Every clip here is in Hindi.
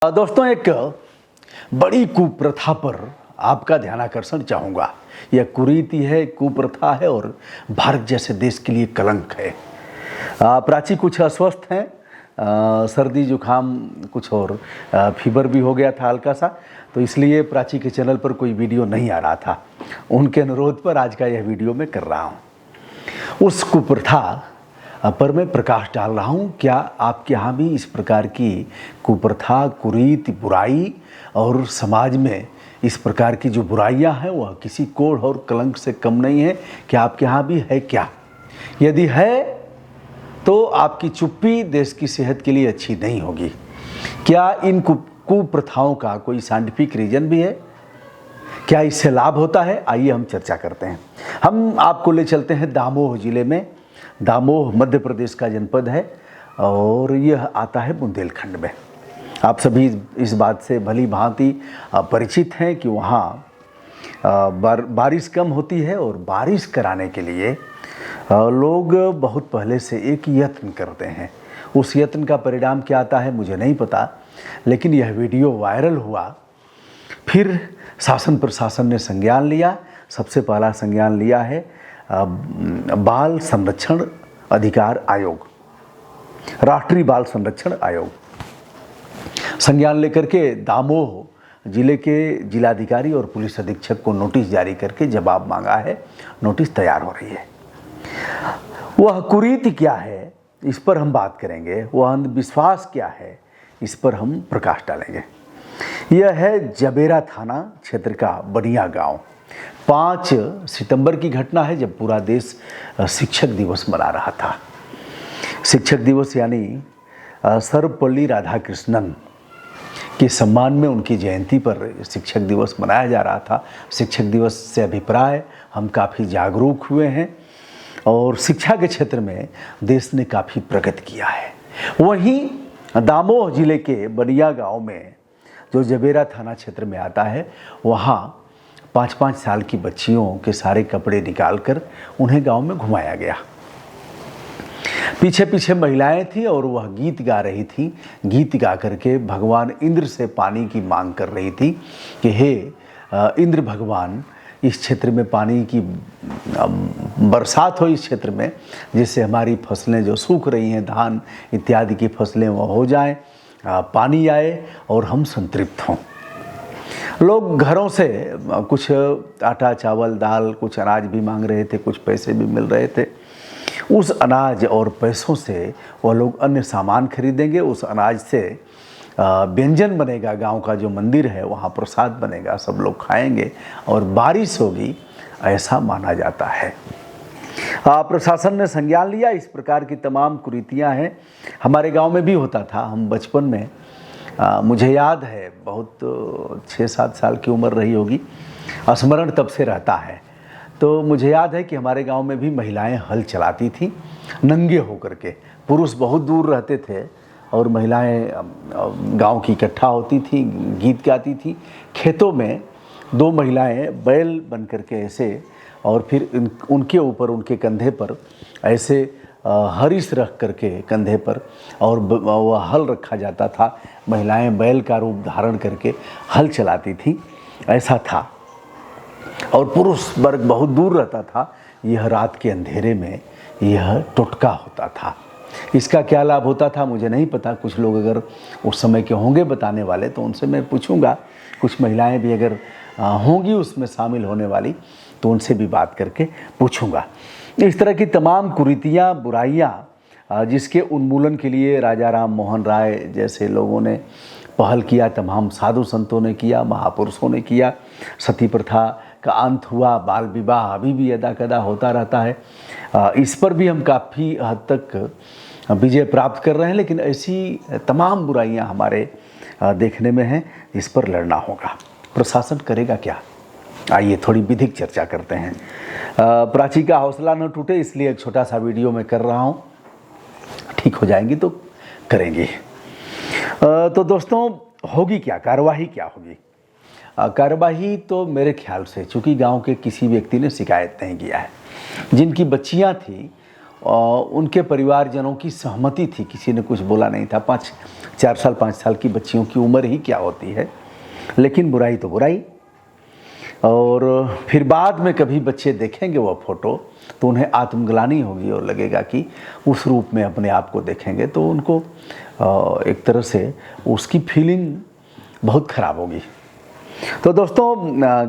दोस्तों, एक बड़ी कुप्रथा पर आपका ध्यानाकर्षण चाहूँगा। यह कुरीति है, कुप्रथा है और भारत जैसे देश के लिए कलंक है। प्राची कुछ अस्वस्थ हैं, सर्दी जुकाम कुछ और फीवर भी हो गया था हल्का सा, तो इसलिए प्राची के चैनल पर कोई वीडियो नहीं आ रहा था। उनके अनुरोध पर आज का यह वीडियो मैं कर रहा हूँ। उस कुप्रथा पर मैं प्रकाश डाल रहा हूँ। क्या आपके यहाँ भी इस प्रकार की कुप्रथा, कुरीति, बुराई और समाज में इस प्रकार की जो बुराइयाँ हैं वह किसी कोढ़ और कलंक से कम नहीं है? क्या आपके यहाँ भी है क्या? यदि है तो आपकी चुप्पी देश की सेहत के लिए अच्छी नहीं होगी। क्या इन कुप्रथाओं का कोई साइंटिफिक रीजन भी है? क्या इससे लाभ होता है? आइए हम चर्चा करते हैं। हम आपको ले चलते हैं दामोह जिले में। दामोह मध्य प्रदेश का जनपद है और यह आता है बुंदेलखंड में। आप सभी इस बात से भली भांति परिचित हैं कि वहाँ बारिश कम होती है और बारिश कराने के लिए लोग बहुत पहले से एक यत्न करते हैं। उस यत्न का परिणाम क्या आता है मुझे नहीं पता, लेकिन यह वीडियो वायरल हुआ। फिर शासन प्रशासन ने संज्ञान लिया। सबसे पहला संज्ञान लिया है बाल संरक्षण अधिकार आयोग, राष्ट्रीय बाल संरक्षण आयोग। संज्ञान लेकर के दामोह जिले के जिलाधिकारी और पुलिस अधीक्षक को नोटिस जारी करके जवाब मांगा है। नोटिस तैयार हो रही है। वह कुरीति क्या है इस पर हम बात करेंगे। वह अंधविश्वास क्या है इस पर हम प्रकाश डालेंगे। यह है जबेरा थाना क्षेत्र का बनिया गांव। 5 सितंबर की घटना है जब पूरा देश शिक्षक दिवस मना रहा था। शिक्षक दिवस यानी सर्वपल्ली राधाकृष्णन के सम्मान में उनकी जयंती पर शिक्षक दिवस मनाया जा रहा था। शिक्षक दिवस से अभिप्राय हम काफ़ी जागरूक हुए हैं और शिक्षा के क्षेत्र में देश ने काफ़ी प्रगति किया है। वहीं दामोह जिले के बनिया गांव में जो जबेरा थाना क्षेत्र में आता है, वहाँ 5-5 साल की बच्चियों के सारे कपड़े निकालकर उन्हें गांव में घुमाया गया। पीछे पीछे महिलाएं थीं और वह गीत गा रही थी। गीत गा करके भगवान इंद्र से पानी की मांग कर रही थी कि हे इंद्र भगवान, इस क्षेत्र में पानी की बरसात हो इस क्षेत्र में, जिससे हमारी फसलें जो सूख रही हैं, धान इत्यादि की फसलें वह हो जाएं, पानी आए और हम संतृप्त हों। लोग घरों से कुछ आटा, चावल, दाल, कुछ अनाज भी मांग रहे थे, कुछ पैसे भी मिल रहे थे। उस अनाज और पैसों से वह लोग अन्य सामान खरीदेंगे। उस अनाज से व्यंजन बनेगा। गांव का जो मंदिर है वहाँ प्रसाद बनेगा, सब लोग खाएंगे और बारिश होगी, ऐसा माना जाता है। प्रशासन ने संज्ञान लिया। इस प्रकार की तमाम कुरीतियाँ हैं। हमारे गांव में भी होता था। हम बचपन में मुझे याद है, बहुत 6-7 साल की उम्र रही होगी, स्मरण तब से रहता है। तो मुझे याद है कि हमारे गांव में भी महिलाएं हल चलाती थीं नंगे होकर के। पुरुष बहुत दूर रहते थे और महिलाएं गांव की इकट्ठा होती थी, गीत गाती थी। खेतों में 2 महिलाएं बैल बन करके ऐसे, और फिर उनके ऊपर, उनके कंधे पर ऐसे हरिस रख करके कंधे पर, और वह हल रखा जाता था। महिलाएं बैल का रूप धारण करके हल चलाती थी, ऐसा था। और पुरुष वर्ग बहुत दूर रहता था। यह रात के अंधेरे में यह टोटका होता था। इसका क्या लाभ होता था मुझे नहीं पता। कुछ लोग अगर उस समय के होंगे बताने वाले तो उनसे मैं पूछूंगा। कुछ महिलाएं भी अगर होंगी उसमें शामिल होने वाली तो उनसे भी बात करके पूछूंगा। इस तरह की तमाम कुरीतियाँ, बुराइयाँ जिसके उन्मूलन के लिए राजा राम मोहन राय जैसे लोगों ने पहल किया, तमाम साधु संतों ने किया, महापुरुषों ने किया। सती प्रथा का अंत हुआ, बाल विवाह अभी भी यदा कदा होता रहता है। इस पर भी हम काफ़ी हद तक विजय प्राप्त कर रहे हैं, लेकिन ऐसी तमाम बुराइयां हमारे देखने में हैं, इस पर लड़ना होगा। प्रशासन करेगा क्या? आइए थोड़ी विधिक चर्चा करते हैं। प्राची का हौसला न टूटे इसलिए एक छोटा सा वीडियो मैं कर रहा हूँ। ठीक हो जाएंगी तो करेंगे। तो दोस्तों, होगी क्या कार्यवाही? क्या होगी कार्यवाही? तो मेरे ख्याल से, चूँकि गांव के किसी व्यक्ति ने शिकायत नहीं किया है, जिनकी बच्चियां थी उनके परिवारजनों की सहमति थी, किसी ने कुछ बोला नहीं था। 4 साल 5 साल की बच्चियों की उम्र ही क्या होती है, लेकिन बुराई तो बुराई। और फिर बाद में कभी बच्चे देखेंगे वो फ़ोटो तो उन्हें आत्मग्लानि होगी और लगेगा कि उस रूप में अपने आप को देखेंगे, तो उनको एक तरह से उसकी फीलिंग बहुत ख़राब होगी। तो दोस्तों,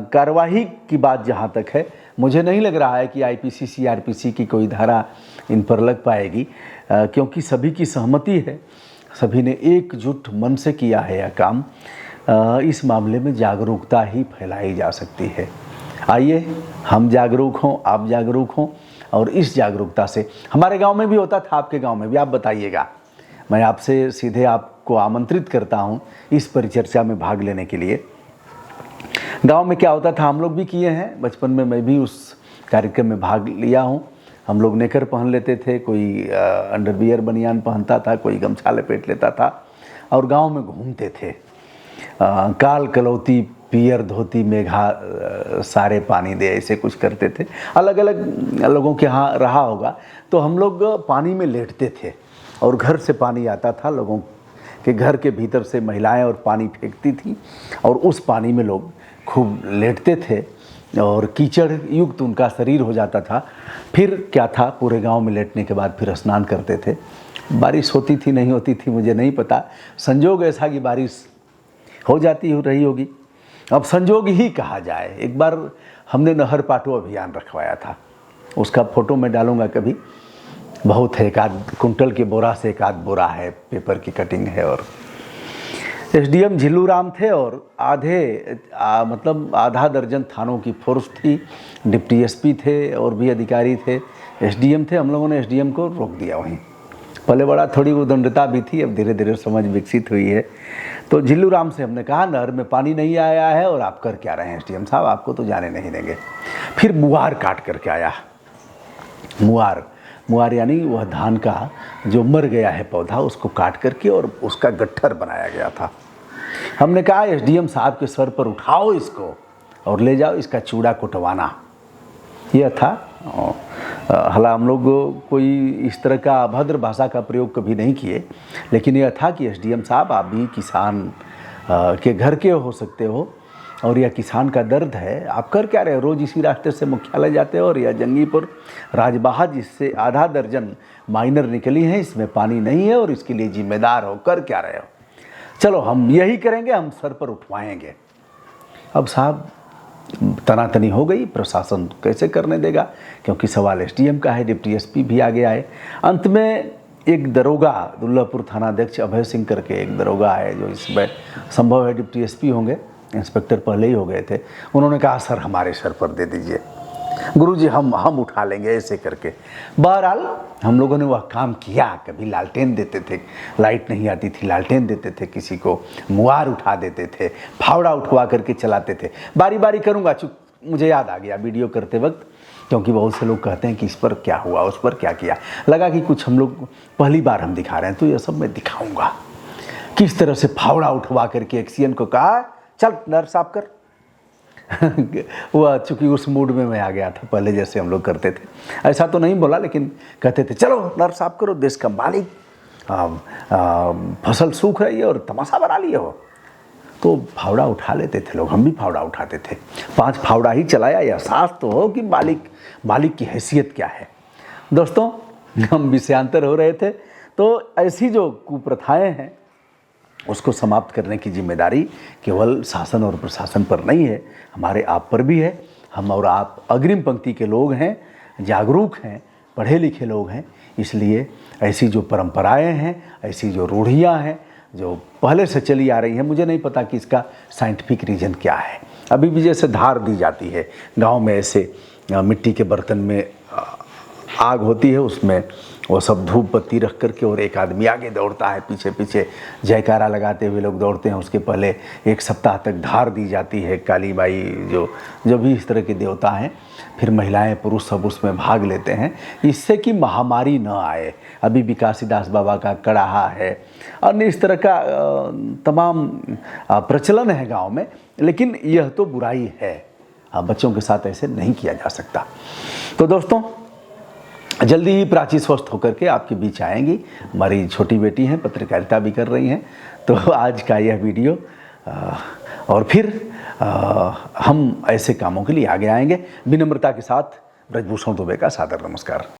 कार्यवाही की बात जहाँ तक है, मुझे नहीं लग रहा है कि आईपीसी सीआरपीसी की कोई धारा इन पर लग पाएगी, क्योंकि सभी की सहमति है, सभी ने एकजुट मन से किया है यह काम। इस मामले में जागरूकता ही फैलाई जा सकती है। आइए हम जागरूक हों, आप जागरूक हों, और इस जागरूकता से हमारे गांव में भी होता था, आपके गांव में भी, आप बताइएगा। मैं आपसे सीधे आपको आमंत्रित करता हूं इस परिचर्चा में भाग लेने के लिए। गांव में क्या होता था, हम लोग भी किए हैं, बचपन में मैं भी उस कार्यक्रम में भाग लिया हूं। हम लोग नेकर पहन लेते थे, कोई अंडरवियर बनियान पहनता था, कोई गमछा लपेट लेता था और गांव में घूमते थे। काल कलौती पियर धोती मेघा सारे पानी दे, ऐसे कुछ करते थे। अलग अलग लोगों के यहाँ रहा होगा। तो हम लोग पानी में लेटते थे और घर से पानी आता था, लोगों के घर के भीतर से महिलाएं और पानी फेंकती थी और उस पानी में लोग खूब लेटते थे और कीचड़ युक्त उनका शरीर हो जाता था। फिर क्या था, पूरे गांव में लेटने के बाद फिर स्नान करते थे। बारिश होती थी नहीं होती थी मुझे नहीं पता, संजोग ऐसा कि बारिश हो जाती हो रही होगी, अब संजोग ही कहा जाए। एक बार हमने नहर पाटो अभियान रखवाया था, उसका फोटो मैं डालूंगा कभी। बहुत है, 1 कुंटल के बोरा से 1 बोरा है, पेपर की कटिंग है। और एसडीएम झिल्लू राम थे और आधा दर्जन थानों की फोर्स थी, डिप्टी एसपी थे और भी अधिकारी थे, एसडीएम थे। हम लोगों ने एसडीएम को रोक दिया वहीं। पहले बड़ा थोड़ी उदंडता भी थी, अब धीरे धीरे समझ विकसित हुई है। तो झिल्लू राम से हमने कहा नहर में पानी नहीं आया है और आप कर क्या रहे हैं एसडीएम साहब, आपको तो जाने नहीं देंगे। फिर मुआर काट करके आया। मुआर यानी वह धान का जो मर गया है पौधा, उसको काट करके और उसका गट्ठर बनाया गया था। हमने कहा एसडीएम साहब के सर पर उठाओ इसको और ले जाओ, इसका चूड़ा कुटवाना। यह था। हालांकि हम लोग कोई इस तरह का अभद्र भाषा का प्रयोग कभी नहीं किए, लेकिन यह था कि एसडीएम साहब आप भी किसान के घर के हो सकते हो और यह किसान का दर्द है, आप कर क्या रहे हो, रोज़ इसी रास्ते से मुख्यालय जाते हो और यह जंगीपुर राजबाहा जिससे आधा दर्जन माइनर निकली हैं, इसमें पानी नहीं है और इसके लिए जिम्मेदार हो, कर क्या रहे हो। चलो हम यही करेंगे, हम सर पर उठवाएंगे। अब साहब तनातनी हो गई, प्रशासन कैसे करने देगा, क्योंकि सवाल एसडीएम का है, डिप्टी एसपी भी आगे आए। अंत में एक दरोगा, दुल्लापुर थानाध्यक्ष अभय सिंह करके एक दरोगा है, जो इसमें संभव है डिप्टी एसपी होंगे, इंस्पेक्टर पहले ही हो गए थे। उन्होंने कहा सर हमारे सर पर दे दीजिए, गुरुजी हम उठा लेंगे, ऐसे करके। बहरहाल हम लोगों ने वह काम किया। कभी लालटेन देते थे, लाइट नहीं आती थी, लालटेन देते थे, किसी को मुआर उठा देते थे, फावड़ा उठवा करके चलाते थे। बारी बारी करूँगा, मुझे याद आ गया वीडियो करते वक्त, क्योंकि बहुत से लोग कहते हैं कि इस पर क्या हुआ, उस पर क्या किया। लगा कि कुछ हम लोग पहली बार हम दिखा रहे हैं, तो यह सब मैं दिखाऊँगा किस तरह से फावड़ा उठवा करके एक्सीएन को कहा चल नर साफ कर। वह चूँकि उस मूड में मैं आ गया था, पहले जैसे हम लोग करते थे, ऐसा तो नहीं बोला, लेकिन कहते थे चलो नर साफ करो, देश का मालिक, फसल सूख रही है और तमाशा बना लिए हो। तो फावड़ा उठा लेते थे लोग, हम भी फावड़ा उठाते थे। 5 फावड़ा ही चलाया, एहसास तो हो कि मालिक की हैसियत क्या है। दोस्तों, हम विषयांतर हो रहे थे। तो ऐसी जो कुप्रथाएं हैं उसको समाप्त करने की जिम्मेदारी केवल शासन और प्रशासन पर नहीं है, हमारे आप पर भी है। हम और आप अग्रिम पंक्ति के लोग हैं, जागरूक हैं, पढ़े लिखे लोग हैं, इसलिए ऐसी जो परंपराएं हैं, ऐसी जो रूढ़ियाँ हैं जो पहले से चली आ रही हैं, मुझे नहीं पता कि इसका साइंटिफिक रीज़न क्या है। अभी भी जैसे धार दी जाती है गांव में, ऐसे मिट्टी के बर्तन में आग होती है, उसमें वो सब धूप बत्ती रख करके और एक आदमी आगे दौड़ता है, पीछे पीछे जयकारा लगाते हुए लोग दौड़ते हैं। उसके पहले 1 सप्ताह तक धार दी जाती है, काली बाई जो भी इस तरह के देवता हैं, फिर महिलाएं पुरुष सब उसमें भाग लेते हैं, इससे कि महामारी न आए। अभी विकासीदास बाबा का कड़ाहा है, अन्य इस तरह का तमाम प्रचलन है गाँव में, लेकिन यह तो बुराई है, बच्चों के साथ ऐसे नहीं किया जा सकता। तो दोस्तों, जल्दी ही प्राची स्वस्थ होकर के आपके बीच आएंगी। हमारी छोटी बेटी हैं, पत्रकारिता भी कर रही हैं। तो आज का यह वीडियो और फिर हम ऐसे कामों के लिए आगे आएंगे। विनम्रता के साथ ब्रजभूषण दुबे का सादर नमस्कार।